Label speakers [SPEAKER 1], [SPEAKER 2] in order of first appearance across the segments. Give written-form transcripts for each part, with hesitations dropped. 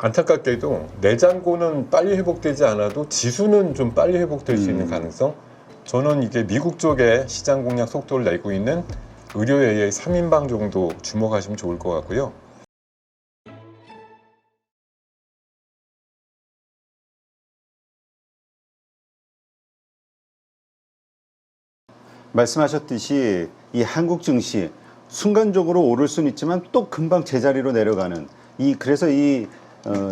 [SPEAKER 1] 안타깝게도 내장고는 빨리 회복되지 않아도 지수는 좀 빨리 회복될 수 있는 가능성. 저는 이게 미국 쪽에 시장 공략 속도를 내고 있는 의료 AI 3인방 정도 주목하시면 좋을 것 같고요.
[SPEAKER 2] 말씀하셨듯이 이 한국 증시 순간적으로 오를 수는 있지만 또 금방 제자리로 내려가는 그래서 이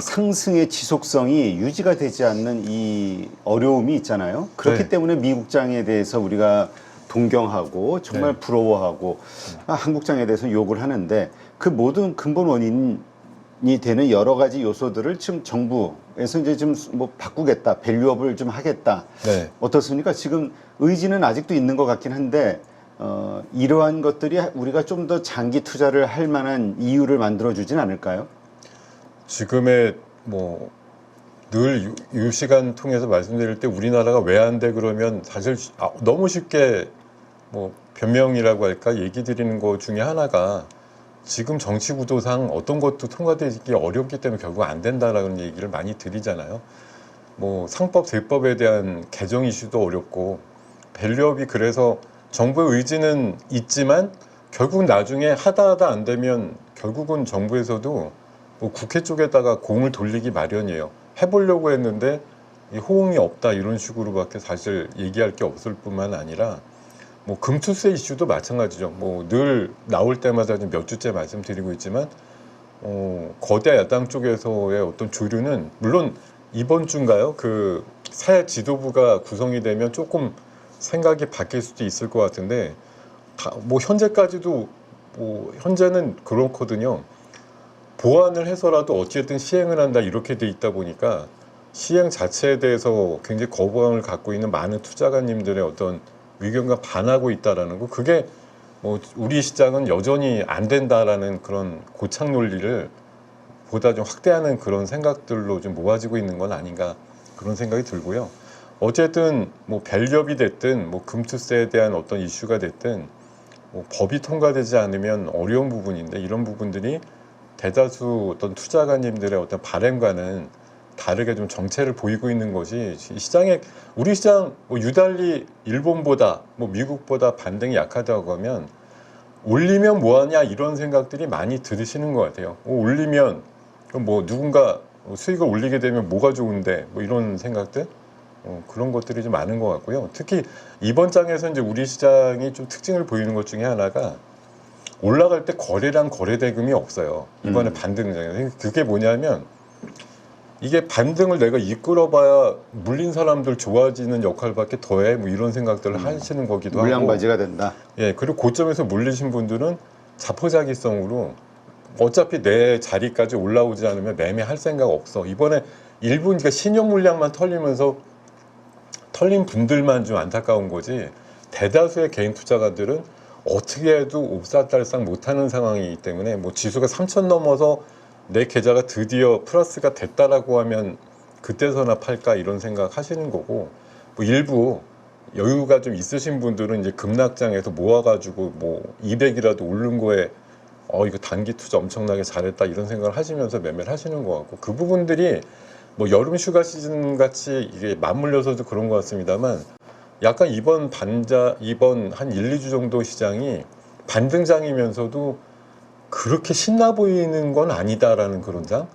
[SPEAKER 2] 상승의 지속성이 유지가 되지 않는 이 어려움이 있잖아요. 그렇기
[SPEAKER 1] 네.
[SPEAKER 2] 때문에 미국장에 대해서 우리가 동경하고 정말
[SPEAKER 1] 네.
[SPEAKER 2] 부러워하고 한국장에 대해서 욕을 하는데 그 모든 근본 원인이 되는 여러 가지 요소들을 지금 정부에서 이제 좀 뭐 바꾸겠다, 밸류업을 좀 하겠다.
[SPEAKER 1] 네.
[SPEAKER 2] 어떻습니까? 지금 의지는 아직도 있는 것 같긴 한데 이러한 것들이 우리가 좀 더 장기 투자를 할 만한 이유를 만들어 주진 않을까요?
[SPEAKER 1] 지금의 뭐 늘 이 시간 통해서 말씀드릴 때 우리나라가 왜 안 돼 그러면 사실 너무 쉽게 뭐 변명이라고 할까 얘기 드리는 것 중에 하나가 지금 정치 구도상 어떤 것도 통과되기 어렵기 때문에 결국 안 된다라는 얘기를 많이 드리잖아요. 뭐 상법 세법에 대한 개정 이슈도 어렵고 밸류업이 그래서 정부의 의지는 있지만 결국 나중에 하다 안 되면 결국은 정부에서도 뭐 국회 쪽에다가 공을 돌리기 마련이에요. 해보려고 했는데 이 호응이 없다 이런 식으로밖에 사실 얘기할 게 없을 뿐만 아니라 뭐 금투세 이슈도 마찬가지죠. 뭐 늘 나올 때마다 몇 주째 말씀드리고 있지만 거대 야당 쪽에서의 어떤 조류는 물론 이번 주인가요? 그 새 지도부가 구성이 되면 조금 생각이 바뀔 수도 있을 것 같은데 뭐 현재까지도 뭐 현재는 그렇거든요. 보완을 해서라도 어쨌든 시행을 한다 이렇게 돼 있다 보니까 시행 자체에 대해서 굉장히 거부감을 갖고 있는 많은 투자가님들의 어떤 의견과 반하고 있다라는 거 그게 뭐 우리 시장은 여전히 안 된다라는 그런 고착 논리를 보다 좀 확대하는 그런 생각들로 좀 모아지고 있는 건 아닌가 그런 생각이 들고요. 어쨌든 뭐 밸류업이 됐든 뭐 금투세에 대한 어떤 이슈가 됐든 뭐 법이 통과되지 않으면 어려운 부분인데 이런 부분들이 대다수 어떤 투자가님들의 어떤 바램과는 다르게 좀 정체를 보이고 있는 것이 시장에 우리 시장 뭐 유달리 일본보다 뭐 미국보다 반등이 약하다고 하면 올리면 뭐하냐 이런 생각들이 많이 들으시는 것 같아요. 올리면 그럼 뭐 누군가 수익을 올리게 되면 뭐가 좋은데 뭐 이런 생각들 그런 것들이 좀 많은 것 같고요. 특히 이번 장에서 이제 우리 시장이 좀 특징을 보이는 것 중에 하나가 올라갈 때 거래량 거래 대금이 없어요. 이번에 반등장에서 그게 뭐냐면 이게 반등을 내가 이끌어봐야 물린 사람들 좋아지는 역할밖에 더해 뭐 이런 생각들을 하시는 거기도 하고
[SPEAKER 2] 물량바지가 된다.
[SPEAKER 1] 예 그리고 고점에서 물리신 분들은 자포자기성으로 어차피 내 자리까지 올라오지 않으면 매매할 생각 없어. 이번에 일부 그러니까 신용 물량만 털리면서 털린 분들만 좀 안타까운 거지 대다수의 개인 투자가들은 어떻게 해도 옵사달싹 못하는 상황이기 때문에 뭐 지수가 3,000 넘어서 내 계좌가 드디어 플러스가 됐다라고 하면 그때서나 팔까 이런 생각 하시는 거고 뭐 일부 여유가 좀 있으신 분들은 이제 급락장에서 모아가지고 뭐 200이라도 오른 거에 이거 단기 투자 엄청나게 잘했다 이런 생각을 하시면서 매매를 하시는 것 같고 그 부분들이 뭐 여름 휴가 시즌 같이 이게 맞물려서도 그런 것 같습니다만 약간 이번 한 1, 2주 정도 시장이 반등장이면서도 그렇게 신나 보이는 건 아니다라는 그런 장?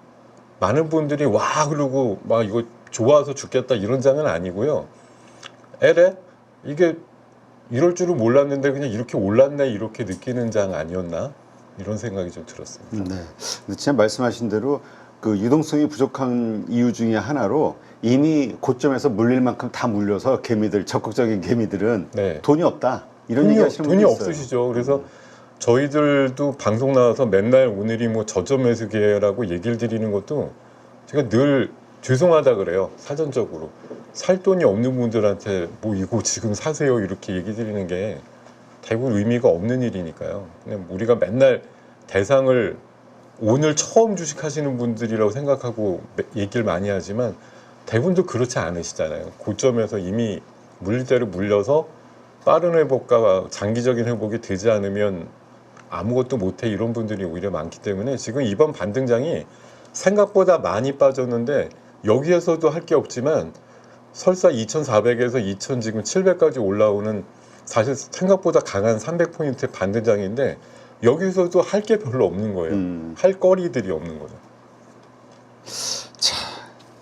[SPEAKER 1] 많은 분들이 와 그러고 막 이거 좋아서 죽겠다 이런 장은 아니고요. 에레? 이게 이럴 줄은 몰랐는데 그냥 이렇게 올랐네 이렇게 느끼는 장 아니었나? 이런 생각이 좀 들었습니다.
[SPEAKER 2] 네. 근데 진짜 말씀하신 대로 그 유동성이 부족한 이유 중에 하나로 이미 고점에서 물릴 만큼 다 물려서 적극적인 개미들은
[SPEAKER 1] 네.
[SPEAKER 2] 돈이 없다. 이런 얘기 하시는 분이
[SPEAKER 1] 돈이
[SPEAKER 2] 있어요.
[SPEAKER 1] 없으시죠. 그래서 저희들도 방송 나와서 맨날 오늘이 뭐 저점 매수 기회라고 얘기를 드리는 것도 제가 늘 죄송하다 그래요. 사전적으로. 살 돈이 없는 분들한테 뭐 이거 지금 사세요 이렇게 얘기 드리는 게 대부분 의미가 없는 일이니까요. 그냥 우리가 맨날 대상을 오늘 처음 주식하시는 분들이라고 생각하고 얘기를 많이 하지만 대부분도 그렇지 않으시잖아요. 고점에서 이미 물릴 대로 물려서 빠른 회복과 장기적인 회복이 되지 않으면 아무것도 못해 이런 분들이 오히려 많기 때문에 지금 이번 반등장이 생각보다 많이 빠졌는데 여기에서도 할 게 없지만 설사 2,400에서 2,000 지금 700까지 올라오는 사실 생각보다 강한 300포인트 반등장인데 여기서도 할 게 별로 없는 거예요. 할 거리들이 없는 거죠.
[SPEAKER 2] 자,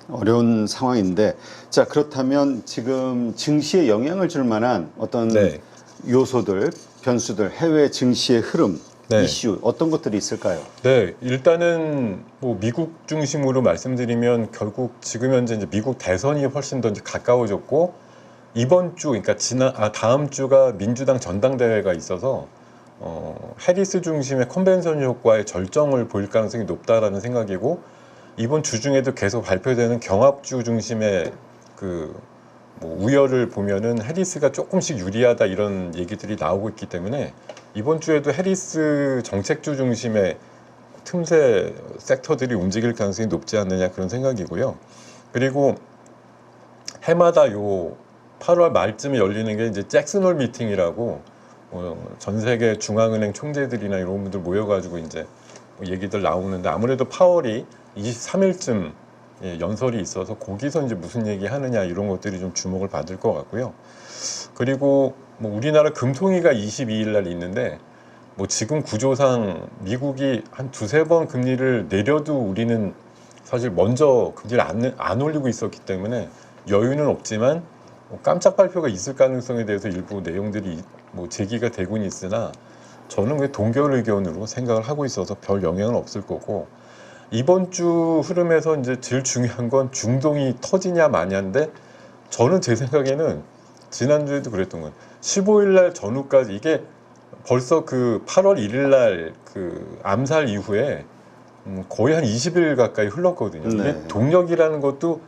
[SPEAKER 2] 어려운 상황인데, 자, 그렇다면 지금 증시에 영향을 줄 만한 어떤
[SPEAKER 1] 네.
[SPEAKER 2] 요소들, 변수들, 해외 증시의 흐름,
[SPEAKER 1] 네.
[SPEAKER 2] 이슈 어떤 것들이 있을까요?
[SPEAKER 1] 네, 일단은 뭐 미국 중심으로 말씀드리면 결국 지금 현재 이제 미국 대선이 훨씬 더 이제 가까워졌고 이번 주, 그러니까 다음 주가 민주당 전당대회가 있어서 해리스 중심의 컨벤션 효과의 절정을 보일 가능성이 높다라는 생각이고 이번 주 중에도 계속 발표되는 경합주 중심의 뭐 우열을 보면은 해리스가 조금씩 유리하다 이런 얘기들이 나오고 있기 때문에 이번 주에도 해리스 정책주 중심의 틈새 섹터들이 움직일 가능성이 높지 않느냐 그런 생각이고요. 그리고 해마다 요 8월 말쯤에 열리는 게 이제 잭슨홀 미팅이라고 전 세계 중앙은행 총재들이나 이런 분들 모여가지고 이제 뭐 얘기들 나오는데 아무래도 파월이 23일쯤 연설이 있어서 거기서 이제 무슨 얘기 하느냐 이런 것들이 좀 주목을 받을 것 같고요. 그리고 뭐 우리나라 금통위가 22일 날 있는데 뭐 지금 구조상 미국이 한 두세 번 금리를 내려도 우리는 사실 먼저 금리를 안 올리고 있었기 때문에 여유는 없지만 뭐 깜짝 발표가 있을 가능성에 대해서 일부 내용들이 뭐 제기가 되고는 있으나 저는 그냥 동결 의견으로 생각을 하고 있어서 별 영향은 없을 거고 이번 주 흐름에서 이제 제일 중요한 건 중동이 터지냐 마냐인데 저는 제 생각에는 지난주에도 그랬던 건 15일 날 전후까지 이게 벌써 그 8월 1일 날 그 암살 이후에 거의 한 20일 가까이 흘렀거든요.
[SPEAKER 2] 네.
[SPEAKER 1] 이게 동력이라는 것도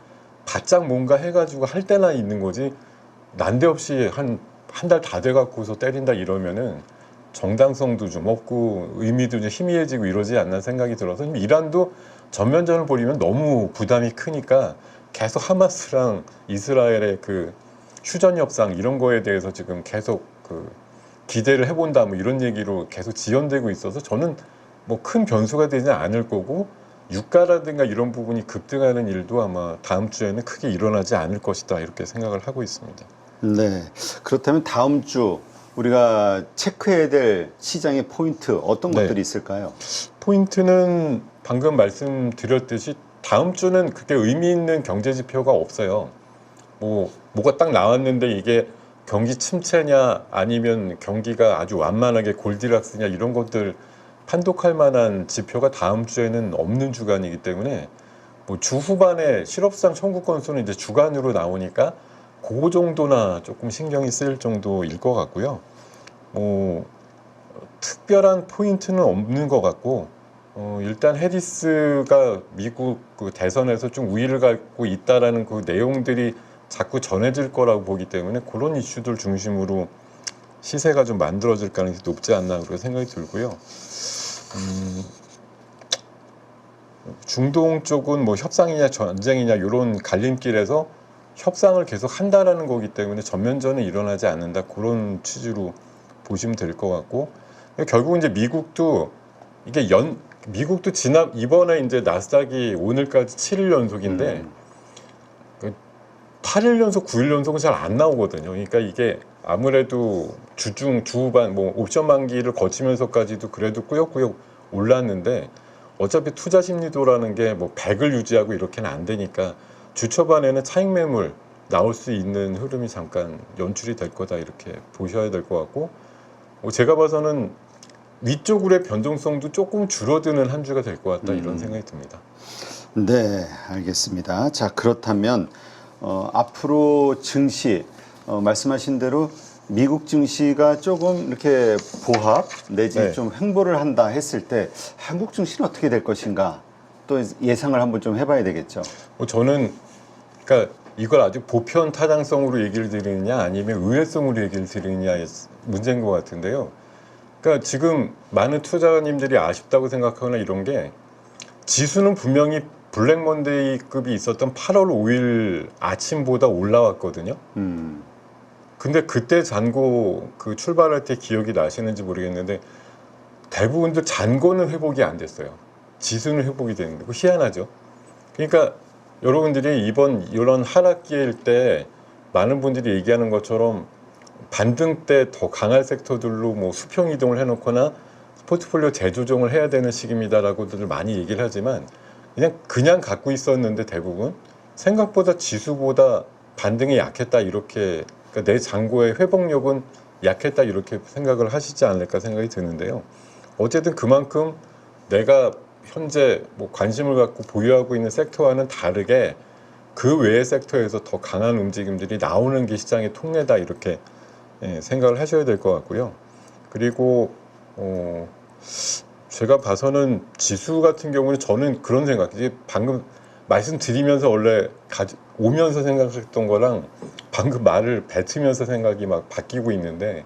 [SPEAKER 1] 바짝 뭔가 해가지고 할 때나 있는 거지 난데없이 한 달 다 돼갖고서 때린다 이러면은 정당성도 좀 없고 의미도 좀 희미해지고 이러지 않나 생각이 들어서 이란도 전면전을 벌이면 너무 부담이 크니까 계속 하마스랑 이스라엘의 그 휴전 협상 이런 거에 대해서 지금 계속 그 기대를 해본다 뭐 이런 얘기로 계속 지연되고 있어서 저는 뭐 큰 변수가 되지 않을 거고 유가라든가 이런 부분이 급등하는 일도 아마 다음 주에는 크게 일어나지 않을 것이다 이렇게 생각을 하고 있습니다.
[SPEAKER 2] 네. 그렇다면 다음 주 우리가 체크해야 될 시장의 포인트 어떤
[SPEAKER 1] 네.
[SPEAKER 2] 것들이 있을까요?
[SPEAKER 1] 포인트는 방금 말씀드렸듯이 다음 주는 그렇게 의미 있는 경제 지표가 없어요. 뭐가 딱 나왔는데 이게 경기 침체냐 아니면 경기가 아주 완만하게 골디락스냐 이런 것들 판독할 만한 지표가 다음 주에는 없는 주간이기 때문에 뭐 주 후반에 실업수당 청구 건수는 이제 주간으로 나오니까 그 정도나 조금 신경이 쓰일 정도일 것 같고요. 뭐 특별한 포인트는 없는 것 같고 일단 해리스가 미국 그 대선에서 좀 우위를 갖고 있다라는 그 내용들이 자꾸 전해질 거라고 보기 때문에 그런 이슈들 중심으로 시세가 좀 만들어질 가능성이 높지 않나 그렇게 생각이 들고요. 중동 쪽은 뭐 협상이냐 전쟁이냐 이런 갈림길에서 협상을 계속 한다라는 거기 때문에 전면전은 일어나지 않는다 그런 취지로 보시면 될 것 같고 결국 이제 미국도 이번에 이제 나스닥이 오늘까지 7일 연속인데 8일 연속, 9일 연속은 잘 안 나오거든요. 그러니까 이게 아무래도 주후반 뭐 옵션 만기를 거치면서까지도 그래도 꾸역꾸역 올랐는데 어차피 투자 심리도라는 게 뭐 100을 유지하고 이렇게는 안 되니까 주 초반에는 차익 매물 나올 수 있는 흐름이 잠깐 연출이 될 거다 이렇게 보셔야 될 것 같고 제가 봐서는 위쪽으로의 변동성도 조금 줄어드는 한 주가 될 것 같다 이런 생각이 듭니다.
[SPEAKER 2] 네, 알겠습니다. 자, 그렇다면 앞으로 증시 말씀하신 대로 미국 증시가 조금 이렇게 보합 내지
[SPEAKER 1] 네.
[SPEAKER 2] 좀 횡보를 한다 했을 때 한국 증시는 어떻게 될 것인가 또 예상을 한번 좀 해봐야 되겠죠.
[SPEAKER 1] 저는 그러니까 이걸 아주 보편 타당성으로 얘기를 드리느냐 아니면 의외성으로 얘기를 드리느냐의 문제인 것 같은데요. 그러니까 지금 많은 투자자님들이 아쉽다고 생각하거나 이런 게 지수는 분명히 블랙 먼데이급이 있었던 8월 5일 아침보다 올라왔거든요. 근데 그때 잔고 그 출발할 때 기억이 나시는지 모르겠는데 대부분들 잔고는 회복이 안 됐어요. 지수는 회복이 되는데 그 희한하죠. 그러니까 여러분들이 이번 이런 하락기일 때 많은 분들이 얘기하는 것처럼 반등 때 더 강할 섹터들로 뭐 수평 이동을 해놓거나 포트폴리오 재조정을 해야 되는 시기입니다라고들 많이 얘기를 하지만 그냥 갖고 있었는데 대부분 생각보다 지수보다 반등이 약했다 이렇게 그러니까 내 잔고의 회복력은 약했다 이렇게 생각을 하시지 않을까 생각이 드는데요. 어쨌든 그만큼 내가 현재 뭐 관심을 갖고 보유하고 있는 섹터와는 다르게 그 외의 섹터에서 더 강한 움직임들이 나오는 게 시장의 통례다 이렇게 생각을 하셔야 될 것 같고요. 그리고 제가 봐서는 지수 같은 경우는 저는 그런 생각, 이제 방금 말씀드리면서 원래 오면서 생각했던 거랑 방금 말을 뱉으면서 생각이 막 바뀌고 있는데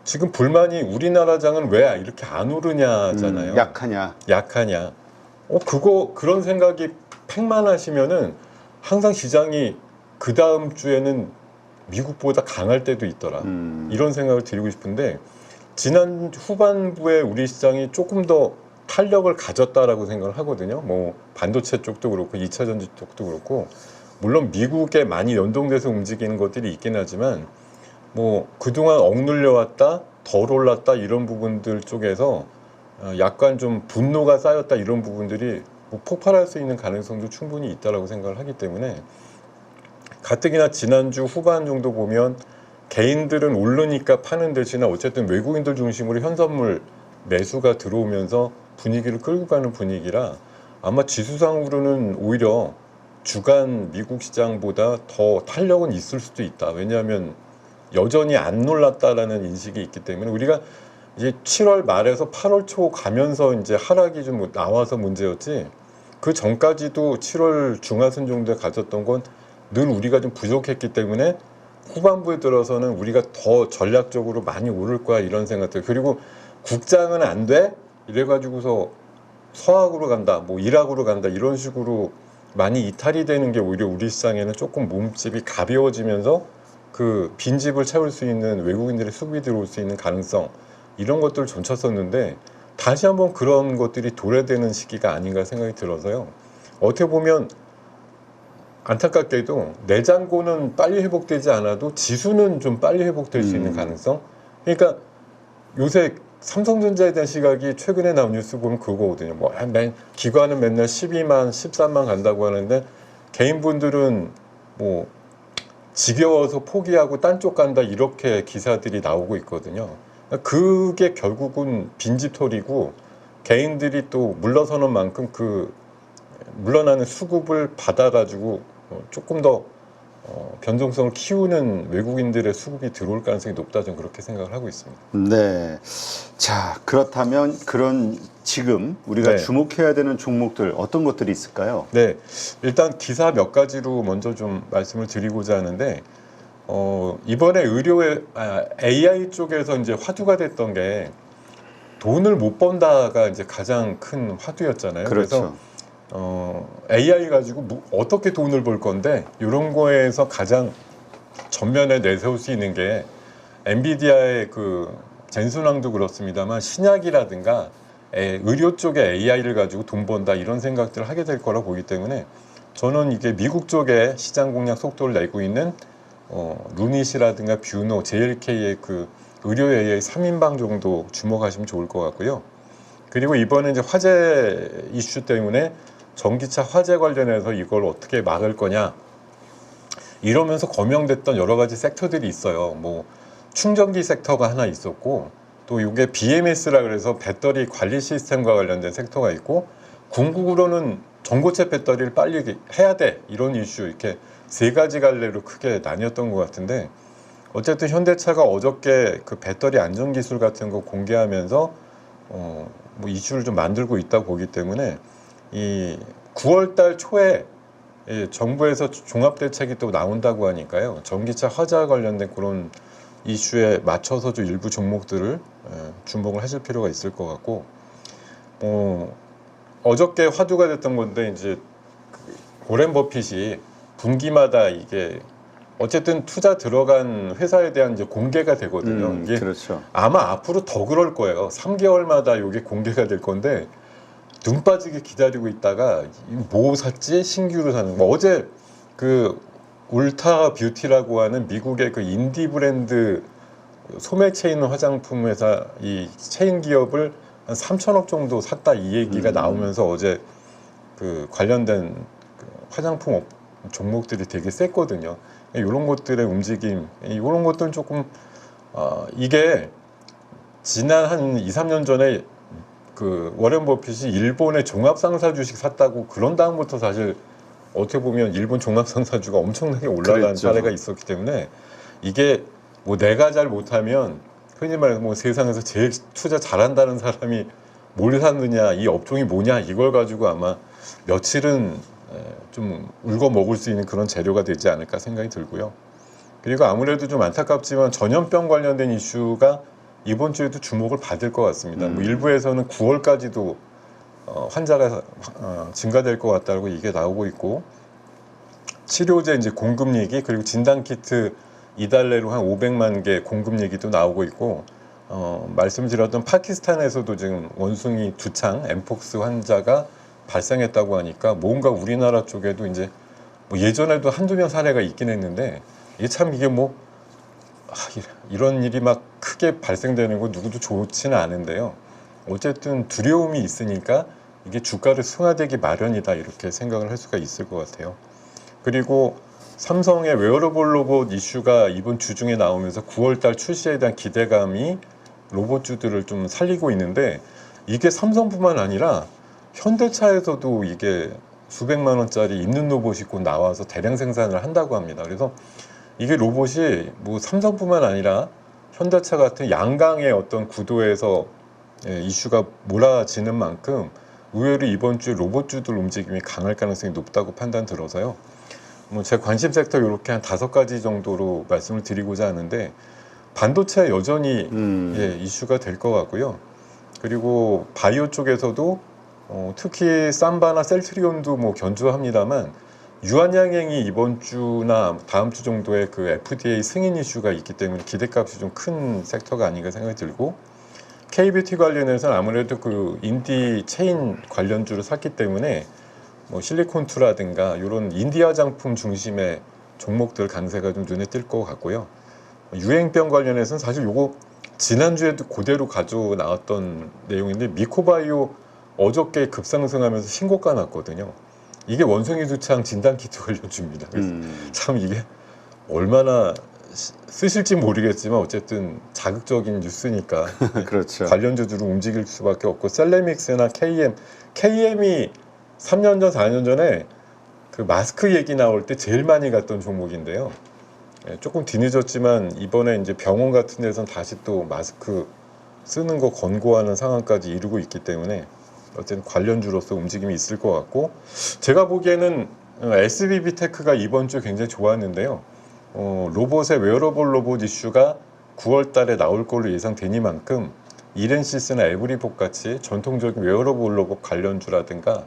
[SPEAKER 1] 지금 불만이 우리나라 장은 왜 이렇게 안 오르냐잖아요. 약하냐. 그런 생각이 팽만하시면은 항상 시장이 그 다음 주에는 미국보다 강할 때도 있더라. 이런 생각을 드리고 싶은데 지난 후반부에 우리 시장이 조금 더 탄력을 가졌다라고 생각을 하거든요. 뭐 반도체 쪽도 그렇고 2차 전지 쪽도 그렇고 물론 미국에 많이 연동돼서 움직이는 것들이 있긴 하지만 뭐 그동안 억눌려 왔다 덜 올랐다 이런 부분들 쪽에서 약간 좀 분노가 쌓였다 이런 부분들이 뭐 폭발할 수 있는 가능성도 충분히 있다라고 생각을 하기 때문에 가뜩이나 지난주 후반 정도 보면 개인들은 오르니까 파는 대신에 어쨌든 외국인들 중심으로 현선물 매수가 들어오면서 분위기를 끌고 가는 분위기라 아마 지수상으로는 오히려 주간 미국 시장보다 더 탄력은 있을 수도 있다. 왜냐하면 여전히 안 놀랐다라는 인식이 있기 때문에 우리가 이제 7월 말에서 8월 초 가면서 이제 하락이 좀 나와서 문제였지 그 전까지도 7월 중하순 정도에 가졌던 건 늘 우리가 좀 부족했기 때문에 후반부에 들어서는 우리가 더 전략적으로 많이 오를 거야 이런 생각들 그리고 국장은 안 돼? 이래가지고서 서학으로 간다 뭐 일학으로 간다 이런 식으로 많이 이탈이 되는 게 오히려 우리 시장에는 조금 몸집이 가벼워지면서 그 빈집을 채울 수 있는 외국인들의 수급이 들어올 수 있는 가능성 이런 것들을 점쳤었는데 다시 한번 그런 것들이 도래되는 시기가 아닌가 생각이 들어서요. 어떻게 보면 안타깝게도 내장고는 빨리 회복되지 않아도 지수는 좀 빨리 회복될 수 있는 가능성. 그러니까 요새 삼성전자에 대한 시각이 최근에 나온 뉴스 보면 그거거든요. 뭐 기관은 맨날 12만, 13만 간다고 하는데 개인분들은 뭐 지겨워서 포기하고 딴 쪽 간다 이렇게 기사들이 나오고 있거든요. 그게 결국은 빈집털이고 개인들이 또 물러서는 만큼 그 물러나는 수급을 받아가지고 조금 더 변동성을 키우는 외국인들의 수급이 들어올 가능성이 높다 저는 그렇게 생각을 하고 있습니다.
[SPEAKER 2] 네. 자, 그렇다면 그런 지금 우리가
[SPEAKER 1] 네.
[SPEAKER 2] 주목해야 되는 종목들 어떤 것들이 있을까요?
[SPEAKER 1] 네, 일단 기사 몇 가지로 먼저 좀 말씀을 드리고자 하는데 이번에 AI 쪽에서 이제 화두가 됐던 게 돈을 못 번다가 이제 가장 큰 화두였잖아요.
[SPEAKER 2] 그렇죠.
[SPEAKER 1] 그래서 AI 가지고 어떻게 돈을 벌 건데 이런 거에서 가장 전면에 내세울 수 있는 게 엔비디아의 그 젠슨왕도 그렇습니다만 신약이라든가 의료 쪽에 AI를 가지고 돈 번다 이런 생각들을 하게 될 거라 보기 때문에 저는 이게 미국 쪽에 시장 공략 속도를 내고 있는 루닛이라든가 뷰노, JLK의 그 의료 AI 3인방 정도 주목하시면 좋을 것 같고요. 그리고 이번에 이제 화재 이슈 때문에 전기차 화재 관련해서 이걸 어떻게 막을 거냐 이러면서 거명됐던 여러 가지 섹터들이 있어요. 뭐 충전기 섹터가 하나 있었고 또 이게 BMS라 그래서 배터리 관리 시스템과 관련된 섹터가 있고 궁극으로는 전고체 배터리를 빨리 해야 돼 이런 이슈 이렇게 세 가지 갈래로 크게 나뉘었던 것 같은데 어쨌든 현대차가 어저께 그 배터리 안전 기술 같은 거 공개하면서 뭐 이슈를 좀 만들고 있다고 보기 때문에 이 9월달 초에 정부에서 종합대책이 또 나온다고 하니까요. 전기차 화재와 관련된 그런 이슈에 맞춰서 좀 일부 종목들을 주목을 하실 필요가 있을 것 같고 어저께 화두가 됐던 건데 이제 고렌 버핏이 분기마다 이게 어쨌든 투자 들어간 회사에 대한 이제 공개가 되거든요. 이게
[SPEAKER 2] 그렇죠.
[SPEAKER 1] 아마 앞으로 더 그럴 거예요. 3개월마다 이게 공개가 될 건데 눈 빠지게 기다리고 있다가 뭐 샀지? 신규로 사는 거. 어제 그 울타 뷰티라고 하는 미국의 그 인디 브랜드 소매 체인 화장품 회사 이 체인 기업을 한 3천억 정도 샀다 이 얘기가 나오면서 어제 그 관련된 그 화장품 종목들이 되게 셌거든요. 이런 것들의 움직임, 이런 것들은 조금 이게 지난 한 2, 3년 전에 그 워렌 버핏이 일본의 종합상사 주식 샀다고 그런 다음부터 사실 어떻게 보면 일본 종합상사주가 엄청나게 올라간
[SPEAKER 2] 그랬죠.
[SPEAKER 1] 사례가 있었기 때문에 이게 뭐 내가 잘 못하면 흔히 말해서 뭐 세상에서 제일 투자 잘한다는 사람이 뭘 샀느냐 이 업종이 뭐냐 이걸 가지고 아마 며칠은 좀 울고 먹을 수 있는 그런 재료가 되지 않을까 생각이 들고요. 그리고 아무래도 좀 안타깝지만 전염병 관련된 이슈가 이번 주에도 주목을 받을 것 같습니다. 뭐 일부에서는 9월까지도 환자가 증가될 것 같다고 이게 나오고 있고 치료제 이제 공급 얘기 그리고 진단 키트 이달래로 한 500만 개 공급 얘기도 나오고 있고 말씀드렸던 파키스탄에서도 지금 원숭이 두창 엠폭스 환자가 발생했다고 하니까 뭔가 우리나라 쪽에도 이제 뭐 예전에도 한두 명 사례가 있긴 했는데 이게 참 이게 뭐 이런 일이 막 크게 발생되는 거 누구도 좋지는 않은데요. 어쨌든 두려움이 있으니까 이게 주가를 승화되기 마련이다 이렇게 생각을 할 수가 있을 것 같아요. 그리고 삼성의 웨어러블 로봇 이슈가 이번 주 중에 나오면서 9월달 출시에 대한 기대감이 로봇주들을 좀 살리고 있는데 이게 삼성뿐만 아니라 현대차에서도 이게 수백만 원짜리 있는 로봇이 곧 나와서 대량 생산을 한다고 합니다. 그래서 이게 로봇이 뭐 삼성뿐만 아니라 현대차 같은 양강의 어떤 구도에서 이슈가 몰아지는 만큼 의외로 이번 주에 로봇주들 움직임이 강할 가능성이 높다고 판단 들어서요. 뭐 제 관심 섹터 이렇게 한 5가지 정도로 말씀을 드리고자 하는데 반도체 여전히 이슈가 될 것 같고요. 그리고 바이오 쪽에서도 특히 삼바나 셀트리온도 뭐 견조합니다만 유한양행이 이번 주나 다음 주 정도에 그 FDA 승인 이슈가 있기 때문에 기대값이 좀 큰 섹터가 아닌가 생각이 들고 KBT 관련해서는 아무래도 그 인디 체인 관련주를 샀기 때문에 뭐 실리콘투라든가 이런 인디 화장품 중심의 종목들 강세가 좀 눈에 띌 것 같고요. 유행병 관련해서는 사실 요거 지난주에도 그대로 가져 나왔던 내용인데 미코바이오 어저께 급상승하면서 신고가 났거든요. 이게 원숭이 두창 진단키트 관련주입니다. 그래서 참 이게 얼마나 쓰실지 모르겠지만 어쨌든 자극적인 뉴스니까
[SPEAKER 2] 그렇죠.
[SPEAKER 1] 관련주들을 움직일 수밖에 없고 셀레믹스나 KM이 3년 전, 4년 전에 그 마스크 얘기 나올 때 제일 많이 갔던 종목인데요. 조금 뒤늦었지만 이번에 이제 병원 같은 데서는 다시 또 마스크 쓰는 거 권고하는 상황까지 이루고 있기 때문에 어쨌든 관련주로서 움직임이 있을 것 같고 제가 보기에는 SBB테크가 이번 주 굉장히 좋았는데요. 로봇의 웨어러블 로봇 이슈가 9월 달에 나올 걸로 예상되니만큼 이렌시스나 에브리봇 같이 전통적인 웨어러블 로봇 관련주라든가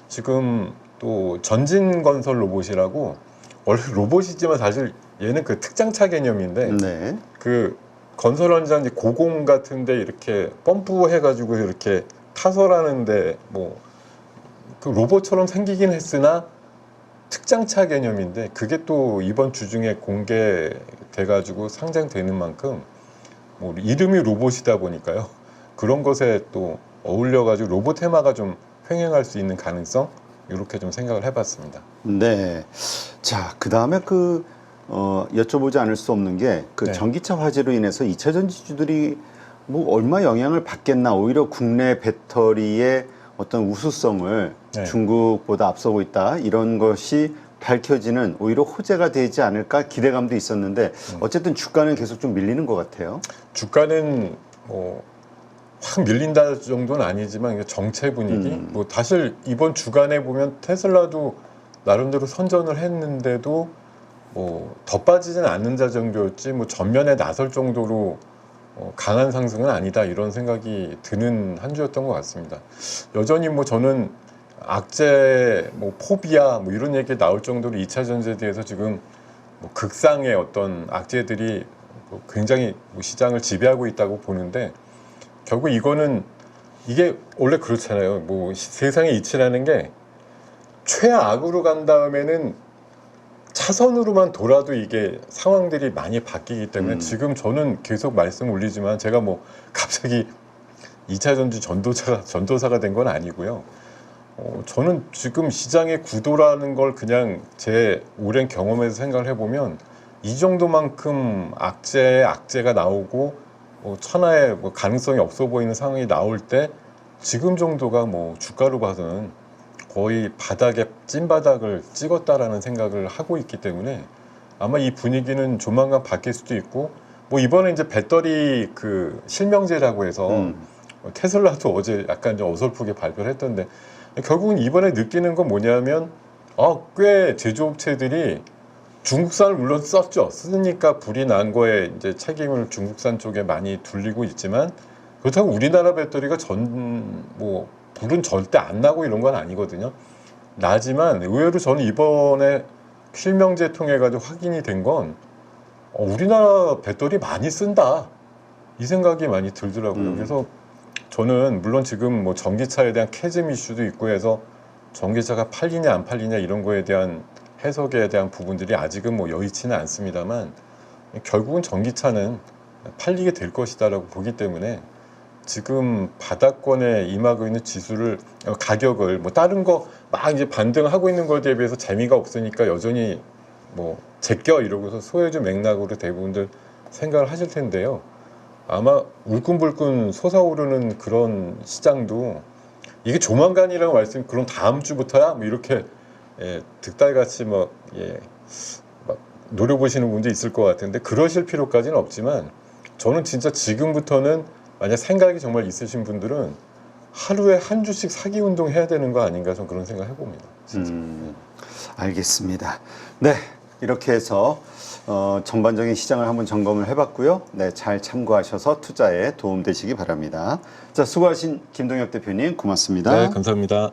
[SPEAKER 1] 지금 또 전진건설 로봇이라고 원래 로봇이지만 사실 얘는 그 특장차 개념인데
[SPEAKER 2] 네.
[SPEAKER 1] 그 건설 현장 고공 같은데 이렇게 펌프 해가지고 이렇게 타설하는데 뭐 그 로봇처럼 생기긴 했으나 특장차 개념인데 그게 또 이번 주 중에 공개돼가지고 상장되는 만큼 뭐 이름이 로봇이다 보니까요 그런 것에 또 어울려가지고 로봇 테마가 좀 횡행할 수 있는 가능성 이렇게 좀 생각을 해봤습니다.
[SPEAKER 2] 네. 자, 그 다음에 여쭤보지 않을 수 없는 게
[SPEAKER 1] 네.
[SPEAKER 2] 전기차 화재로 인해서 2차 전지주들이 뭐 얼마 영향을 받겠나 오히려 국내 배터리의 어떤 우수성을
[SPEAKER 1] 네.
[SPEAKER 2] 중국보다 앞서고 있다 이런 것이 밝혀지는 오히려 호재가 되지 않을까 기대감도 있었는데 어쨌든 주가는 계속 좀 밀리는 것 같아요.
[SPEAKER 1] 주가는 뭐 확 밀린다 정도는 아니지만 정체 분위기 뭐 사실 이번 주간에 보면 테슬라도 나름대로 선전을 했는데도 뭐 더 빠지진 않는다 정도였지 뭐 전면에 나설 정도로 강한 상승은 아니다 이런 생각이 드는 한 주였던 것 같습니다. 여전히 뭐 저는 악재, 뭐 포비아 뭐 이런 얘기 나올 정도로 2차 전지에 대해서 지금 뭐 극상의 어떤 악재들이 굉장히 시장을 지배하고 있다고 보는데 결국 이거는 이게 원래 그렇잖아요. 뭐 세상의 이치라는 게 최악으로 간 다음에는 차선으로만 돌아도 이게 상황들이 많이 바뀌기 때문에 지금 저는 계속 말씀 올리지만 제가 뭐 갑자기 2차 전지 전도사가 된 건 아니고요. 저는 지금 시장의 구도라는 걸 그냥 제 오랜 경험에서 생각을 해보면 이 정도만큼 악재가 나오고 천하에 뭐 가능성이 없어 보이는 상황이 나올 때 지금 정도가 뭐 주가로 봐서는 거의 바닥에 찐바닥을 찍었다라는 생각을 하고 있기 때문에 아마 이 분위기는 조만간 바뀔 수도 있고 뭐 이번에 이제 배터리 그 실명제라고 해서 테슬라도 어제 약간 좀 어설프게 발표를 했던데 결국은 이번에 느끼는 건 뭐냐면 꽤 제조업체들이 중국산을 물론 썼죠. 쓰니까 불이 난 거에 이제 책임을 중국산 쪽에 많이 둘리고 있지만 그렇다고 우리나라 배터리가 불은 절대 안 나고 이런 건 아니거든요. 나지만 의외로 저는 이번에 실명제 통해 가지고 확인이 된 건 우리나라 배터리 많이 쓴다 이 생각이 많이 들더라고요. 그래서 저는 물론 지금 뭐 전기차에 대한 캐즘 이슈도 있고 해서 전기차가 팔리냐 안 팔리냐 이런 거에 대한 해석에 대한 부분들이 아직은 뭐 여의치는 않습니다만 결국은 전기차는 팔리게 될 것이다라고 보기 때문에 지금 바닥권에 임하고 있는 지수를 가격을 뭐 다른 거 막 이제 반등하고 있는 거에 대비해서 재미가 없으니까 여전히 뭐 제껴 이러고서 소외주 맥락으로 대부분들 생각을 하실 텐데요. 아마 울끈불끈 솟아오르는 그런 시장도 이게 조만간이라고 그럼 다음 주부터야 뭐 이렇게 득달같이 막 노려보시는 분도 있을 것 같은데 그러실 필요까지는 없지만 저는 진짜 지금부터는 만약 생각이 정말 있으신 분들은 하루에 한 주씩 사기 운동 해야 되는 거 아닌가 좀 그런 생각 해봅니다.
[SPEAKER 2] 알겠습니다. 네, 이렇게 해서 전반적인 시장을 한번 점검을 해봤고요. 네, 잘 참고하셔서 투자에 도움 되시기 바랍니다. 자, 수고하신 김동혁 대표님 고맙습니다.
[SPEAKER 1] 네, 감사합니다.